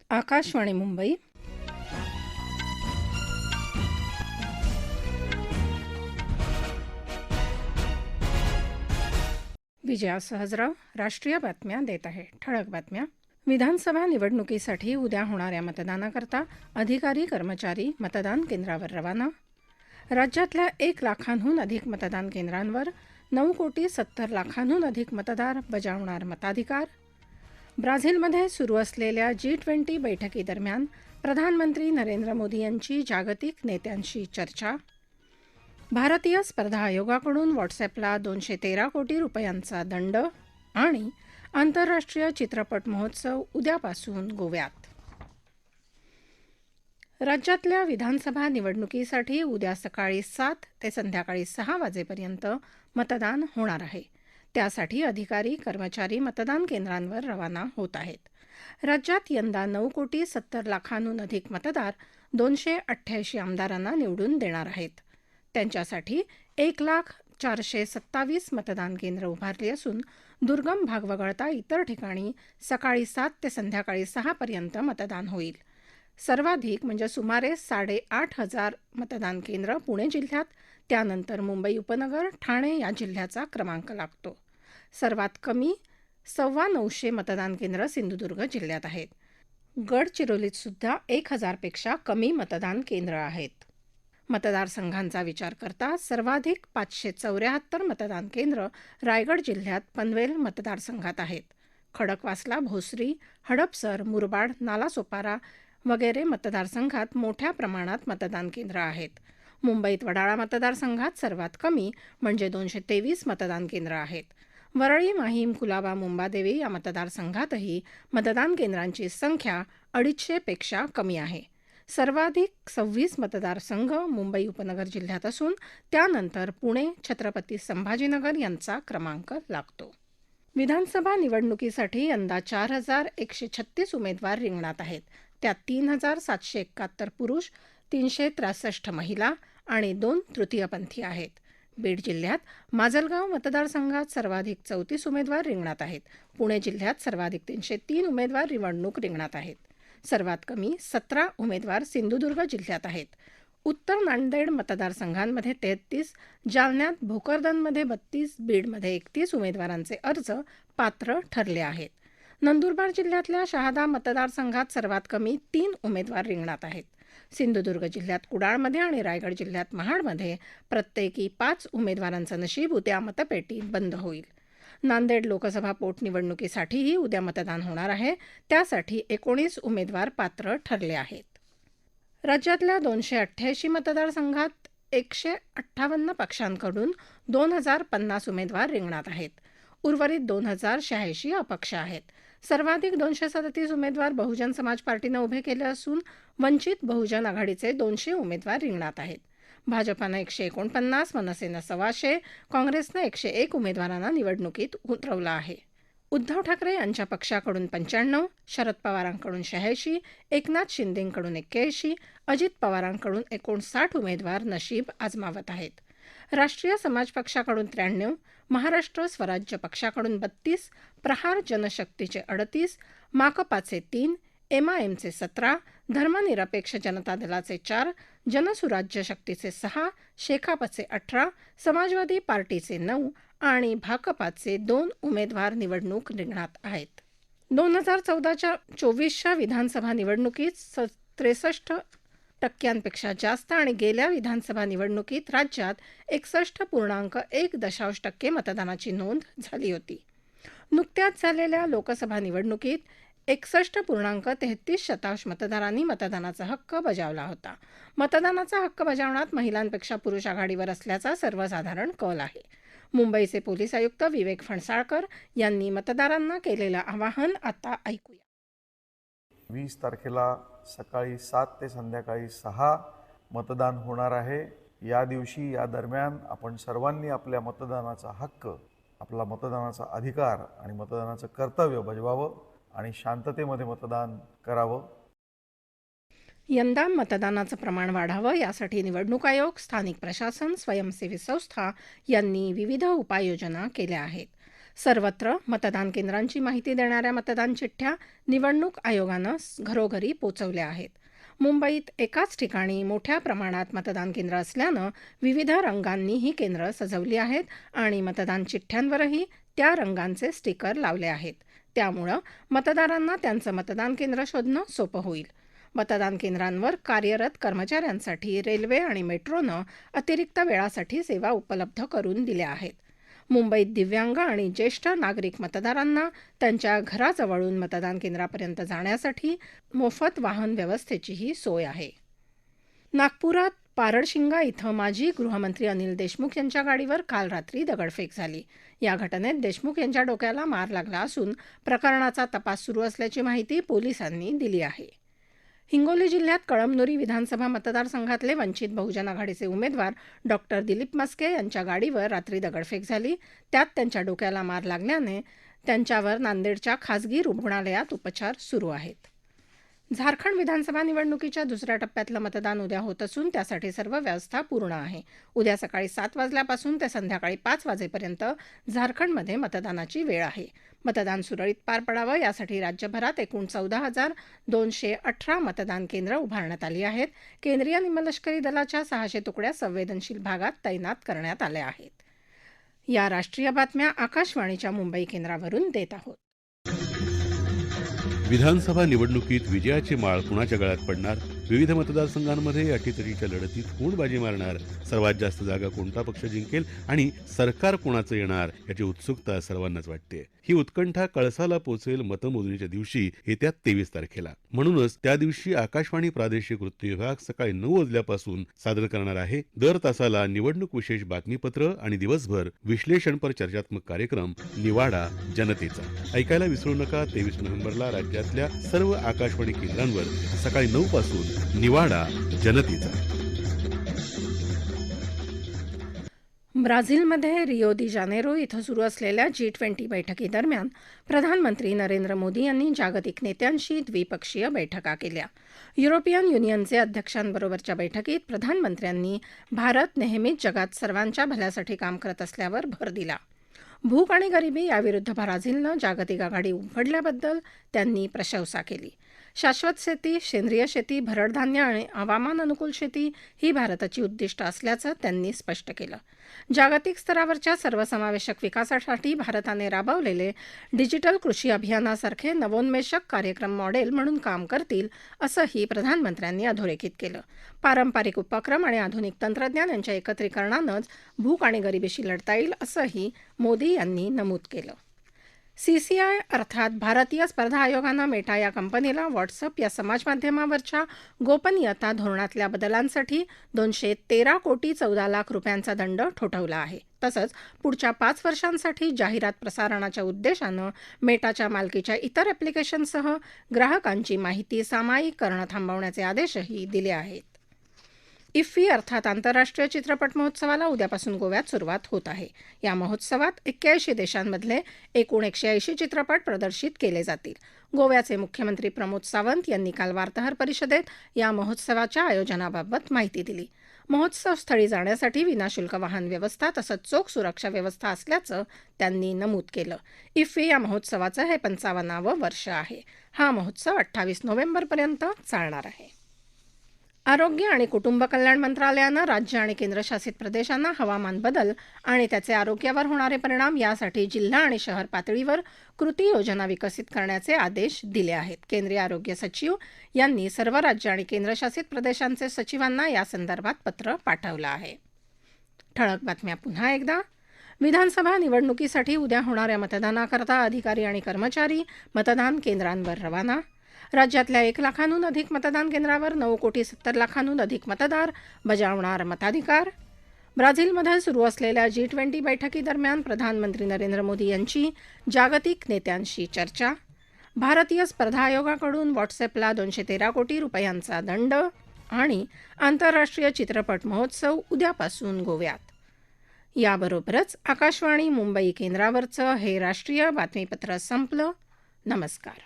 आकाशवाणी मुंबई. विजया सहजराव राष्ट्रीय बातम्या देत आहे. ठळक बातम्या. विधानसभा निवडणुकीसाठी उद्या होणाऱ्या मतदानाकरता अधिकारी कर्मचारी मतदान केंद्रावर रवाना. राज्यातल्या 1 लाखांहून अधिक मतदान केंद्रांवर 9,70,00,000 अधिक मतदार बजावणार मताधिकार. ब्राझीलमध्ये सुरू असलेल्या G20 बैठकीदरम्यान प्रधानमंत्री नरेंद्र मोदी यांची जागतिक नेत्यांशी चर्चा. भारतीय स्पर्धा आयोगाकडून व्हॉट्सॲपला 213 कोटी रुपयांचा दंड. आणि आंतरराष्ट्रीय चित्रपट महोत्सव उद्यापासून गोव्यात. राज्यातल्या विधानसभा निवडणुकीसाठी उद्या सकाळी 7 ते संध्याकाळी 6 वाजेपर्यंत मतदान होणार आहे. त्यासाठी अधिकारी कर्मचारी मतदान केंद्रांवर रवाना होत आहेत. राज्यात यंदा 9,70,00,000 अधिक मतदार 288 आमदारांना निवडून देणार आहेत. त्यांच्यासाठी 1,04,27 मतदान केंद्र उभारली असून दुर्गम भाग वगळता इतर ठिकाणी सकाळी 7 ते संध्याकाळी 6 पर्यंत मतदान होईल. सर्वाधिक म्हणजे सुमारे 8,500 मतदान केंद्र पुणे जिल्ह्यात, त्यानंतर मुंबई उपनगर, ठाणे या जिल्ह्याचा क्रमांक लागतो. सर्वात कमी 950 मतदान केंद्र सिंधुदुर्ग जिल्ह्यात आहेत. गडचिरोलीत सुद्धा 1,000 पेक्षा कमी मतदान केंद्र आहेत. मतदारसंघांचा विचार करता सर्वाधिक 574 मतदान केंद्र रायगड जिल्ह्यात पनवेल मतदारसंघात आहेत. खडकवासला, भोसरी, हडपसर, मुरबाड, नालासोपारा वगैरे मतदारसंघात मोठ्या प्रमाणात मतदान केंद्र आहेत. मुंबईत वडाळा मतदारसंघात सर्वात कमी म्हणजे 223 मतदान केंद्र आहेत. वरळी, माहीम, कुलाबा, मुंबादेवी या मतदारसंघातही मतदान केंद्रांची संख्या 250 पेक्षा कमी आहे. सर्वाधिक 26 मतदारसंघ मुंबई उपनगर जिल्ह्यात असून त्यानंतर पुणे, छत्रपती संभाजीनगर यांचा क्रमांक लागतो. विधानसभा निवडणुकीसाठी यंदा 4,136 उमेदवार रिंगणात आहेत. त्यात 3,771 पुरुष, 363 महिला आणि 2 तृतीयपंथी आहेत. बीड जिल्ह्यात माजलगाव मतदारसंघात सर्वाधिक 34 उमेदवार रिंगणात आहेत. पुणे जिल्ह्यात सर्वाधिक 303 उमेदवार निवडणूक रिंगणात आहेत. सर्वात कमी 17 उमेदवार सिंधुदुर्ग जिल्ह्यात आहेत. उत्तर नांदेड मतदारसंघांमध्ये 33, जालन्यात भोकरदनमध्ये 32, बीडमध्ये 31 उमेदवारांचे अर्ज पात्र ठरले आहेत. नंदुरबार जिल्ह्यातल्या शहादा मतदारसंघात सर्वात कमी 3 उमेदवार रिंगणात आहेत. सिंधुदुर्ग जिल्ह्यात कुडाळमध्ये आणि रायगड जिल्ह्यात महाडमध्ये प्रत्येकी 5 उमेदवारांचं नशीब उद्या मतपेटीत बंद होईल. नांदेड लोकसभा पोटनिवडणुकीसाठीही उद्या मतदान होणार आहे. त्यासाठी 19 उमेदवार पात्र ठरले आहेत. राज्यातल्या 288 मतदारसंघात 158 पक्षांकडून 2,050 उमेदवार रिंगणात आहेत. उर्वरित 2,086 अपक्ष आहेत. सर्वाधिक 237 उमेदवार बहुजन समाज पार्टीनं उभे केले असून वंचित बहुजन आघाडीचे 200 उमेदवार रिंगणात आहेत. भाजपानं 149, मनसेनं 125, काँग्रेसनं 101 उमेदवारांना निवडणुकीत उतरवलं आहे. उद्धव ठाकरे यांच्या पक्षाकडून 95, शरद पवारांकडून 86, एकनाथ शिंदेंकडून 81, अजित पवारांकडून 59 उमेदवार नशीब आजमावत आहेत. राष्ट्रीय समाज पक्षाकडून 93, महाराष्ट्र स्वराज्य पक्षाकडून 32, प्रहार जनशक्तीचे 38, माकपाचे 3, MIMचे 17, धर्मनिरपेक्ष जनता दलाचे 4, जनसुराज्य शक्तीचे 6, शेकापचे 18, समाजवादी पार्टीचे 9 आणि भाकपाचे 2 उमेदवार निवडणूक रिंगणात आहेत. 2014च्या 24च्या विधानसभा निवडणुकीत 63% जास्त आणि गेल्या विधानसभा निवडणुकीत राज्यात 61.1% मतदानाची नोंद झाली होती. नुकत्याच झालेल्या लोकसभा निवडणुकीत 61.33% मतदारांनी मतदानाचा हक्क बजावला होता. मतदानाचा हक्क बजावण्यात महिलांपेक्षा पुरुष आघाडीवर असल्याचा सर्वसाधारण कल आहे. मुंबईचे पोलीस आयुक्त विवेक फणसाळकर यांनी मतदारांना केलेलं आवाहन आता ऐकूया. 20 तारखेला सकाळी 7 ते संध्याकाळी 6 मतदान होणार आहे. या दिवशी या दरम्यान आपण सर्वांनी आपल्या मतदानाचा हक्क, आपला मतदानाचा अधिकार आणि मतदानाचं कर्तव्य बजावावं आणि शांततेमध्ये मतदान करावं. यंदा मतदानाचं प्रमाण वाढावं यासाठी निवडणूक आयोग, स्थानिक प्रशासन, स्वयंसेवी संस्था यांनी विविध उपाययोजना केल्या आहेत. सर्वत्र मतदान केंद्रांची माहिती देणाऱ्या मतदान चिठ्ठ्या निवडणूक आयोगानं घरोघरी पोचवल्या आहेत. मुंबईत एकाच ठिकाणी मोठ्या प्रमाणात मतदान केंद्र असल्यानं विविध रंगांनी ही केंद्र सजवली आहेत आणि मतदान चिठ्ठ्यांवरही त्या रंगांचे स्टिकर लावले आहेत. त्यामुळं मतदारांना त्यांचं मतदान केंद्र शोधणं सोपं होईल. मतदान केंद्रांवर कार्यरत कर्मचाऱ्यांसाठी रेल्वे आणि मेट्रोनं अतिरिक्त वेळासाठी सेवा उपलब्ध करून दिल्या आहेत. मुंबईत दिव्यांग आणि ज्येष्ठ नागरिक मतदारांना त्यांच्या घराजवळून मतदान केंद्रापर्यंत जाण्यासाठी मोफत वाहन व्यवस्थेचीही सोय आहे. नागपुरात पारडशिंगा इथं माजी गृहमंत्री अनिल देशमुख यांच्या गाडीवर काल रात्री दगडफेक झाली. या घटनेत देशमुख यांच्या डोक्याला मार लागला असून प्रकरणाचा तपास सुरू असल्याची माहिती पोलिसांनी दिली आहे. हिंगोली जिल्ह्यात कळमनुरी विधानसभा मतदारसंघातले वंचित बहुजन आघाडीचे उमेदवार डॉक्टर दिलीप म्हस्के यांच्या गाडीवर रात्री दगडफेक झाली. त्यात त्यांच्या डोक्याला मार लागल्याने त्यांच्यावर नांदेडच्या खासगी रुग्णालयात उपचार सुरू आहेत. झारखंड विधानसभा निवडणुकीच्या दुसऱ्या टप्प्यातलं मतदान उद्या होत असून त्यासाठी सर्व व्यवस्था पूर्ण आहे. उद्या सकाळी 7 वाजल्यापासून ते संध्याकाळी 5 वाजेपर्यंत झारखंडमध्ये मतदानाची वेळ आहे. मतदान सुरळीत पार पडावं यासाठी राज्यभरात एकूण 14,218 मतदान केंद्र उभारण्यात आली आहेत. केंद्रीय निमलष्करी दलाच्या 600 तुकड्या संवेदनशील भागात तैनात करण्यात आल्या आहेत. या राष्ट्रीय बातम्या आकाशवाणीच्या मुंबई केंद्रावरून देत आहोत. विधानसभा निवडणुकीत विजयाची माळ कुणाच्या गळ्यात पडणार? विविध मतदारसंघांमध्ये अटीतटीच्या लढतीत कोण बाजी मारणार? सर्वात जास्त जागा कोणता पक्ष जिंकेल आणि सरकार कोणाचं येणार याची उत्सुकता सर्वांनाच वाटते. ही उत्कंठा कळसाला पोचेल मतमोजणीच्या दिवशी येत्या 23 तारखेला. म्हणूनच त्या दिवशी आकाशवाणी प्रादेशिक वृत्त विभाग सकाळी 9 वाजल्यापासून सादर करणार आहे दर तासाला निवडणूक विशेष बातमीपत्र आणि दिवसभर विश्लेषणपर चर्चात्मक कार्यक्रम निवाडा जनतेचा. ऐकायला विसरू नका. 23 नोव्हेंबरला राज्यातल्या सर्व आकाशवाणी केंद्रांवर सकाळी 9 पासून निवाडा जनतेचा. ब्राझीलमध्ये रियो दी जानेरो इथं सुरू असलेल्या G20 बैठकीदरम्यान प्रधानमंत्री नरेंद्र मोदी यांनी जागतिक नेत्यांशी द्विपक्षीय बैठका केल्या. युरोपियन युनियनचे अध्यक्षांबरोबरच्या बैठकीत प्रधानमंत्र्यांनी भारत नेहमीच जगात सर्वांच्या भल्यासाठी काम करत असल्यावर भर दिला. भूक आणि गरिबी याविरुद्ध ब्राझीलनं जागतिक आघाडी उघडल्याबद्दल त्यांनी प्रशंसा केली. शाश्वत शेती, सेंद्रिय शेती, भरडधान्य आणि हवामान अनुकूल शेती ही भारताची उद्दिष्ट असल्याचं त्यांनी स्पष्ट केलं. जागतिक स्तरावरच्या सर्वसमावेशक विकासासाठी भारताने राबवलेले डिजिटल कृषी अभियानासारखे नवोन्मेषक कार्यक्रम मॉडेल म्हणून काम करतील असंही प्रधानमंत्र्यांनी अधोरेखित केलं. पारंपरिक उपक्रम आणि आधुनिक तंत्रज्ञान यांच्या एकत्रीकरणानंच भूक आणि गरिबीशी लढता येईल असंही मोदी यांनी नमूद केलं. CCI अर्थात भारतीय स्पर्धा आयोगानं मेटा या कंपनीला व्हॉट्सअप या समाजमाध्यमावरच्या गोपनीयता धोरणातल्या बदलांसाठी 213 कोटी 14 लाख रुपयांचा दंड ठोठावला आहे. तसंच पुढच्या 5 वर्षांसाठी जाहिरात प्रसारणाच्या उद्देशानं मेटाच्या मालकीच्या इतर ॲप्लिकेशनसह ग्राहकांची माहिती सामायिक करणं थांबवण्याचे आदेशही दिले आहेत. इफ्फी अर्थात आंतरराष्ट्रीय चित्रपट महोत्सवाला उद्यापासून गोव्यात सुरुवात होत आहे. या महोत्सवात 81 देशांमधले एकूण 180 चित्रपट प्रदर्शित केले जातील. गोव्याचे मुख्यमंत्री प्रमोद सावंत यांनी काल वार्ताहर परिषदेत या महोत्सवाच्या आयोजनाबाबत माहिती दिली. महोत्सव स्थळी जाण्यासाठी विनाशुल्क वाहन व्यवस्था तसंच चोख सुरक्षा व्यवस्था असल्याचं त्यांनी नमूद केलं. इफ्फी या महोत्सवाचं हे 55वं वर्ष आहे. हा महोत्सव 28 नोव्हेंबरपर्यंत चालणार आहे. आरोग्य आणि कुटुंब कल्याण मंत्रालयानं राज्य आणि केंद्रशासित प्रदेशांना हवामान बदल आणि त्याचे आरोग्यावर होणारे परिणाम यासाठी जिल्हा आणि शहर पातळीवर कृती योजना विकसित करण्याचे आदेश दिले आहेत. केंद्रीय आरोग्य सचिव यांनी सर्व राज्य आणि केंद्रशासित प्रदेशांचे सचिवांना या संदर्भात पत्र पाठवलं आहे. ठळक बातम्या पुन्हा एकदा. विधानसभा निवडणुकीसाठी उद्या होणाऱ्या मतदानाकरता अधिकारी आणि कर्मचारी मतदान केंद्रांवर रवाना. राज्यातल्या 1 लाखांहून अधिक मतदान केंद्रावर 9,70,00,000 अधिक मतदार बजावणार मताधिकार. ब्राझीलमध्ये सुरू असलेल्या G20 बैठकीदरम्यान प्रधानमंत्री नरेंद्र मोदी यांची जागतिक नेत्यांशी चर्चा. भारतीय स्पर्धा आयोगाकडून व्हॉट्सॲपला 213 कोटी रुपयांचा दंड आणि आंतरराष्ट्रीय चित्रपट महोत्सव उद्यापासून गोव्यात. याबरोबरच आकाशवाणी मुंबई केंद्रावरचं हे राष्ट्रीय बातमीपत्र संपलं. नमस्कार.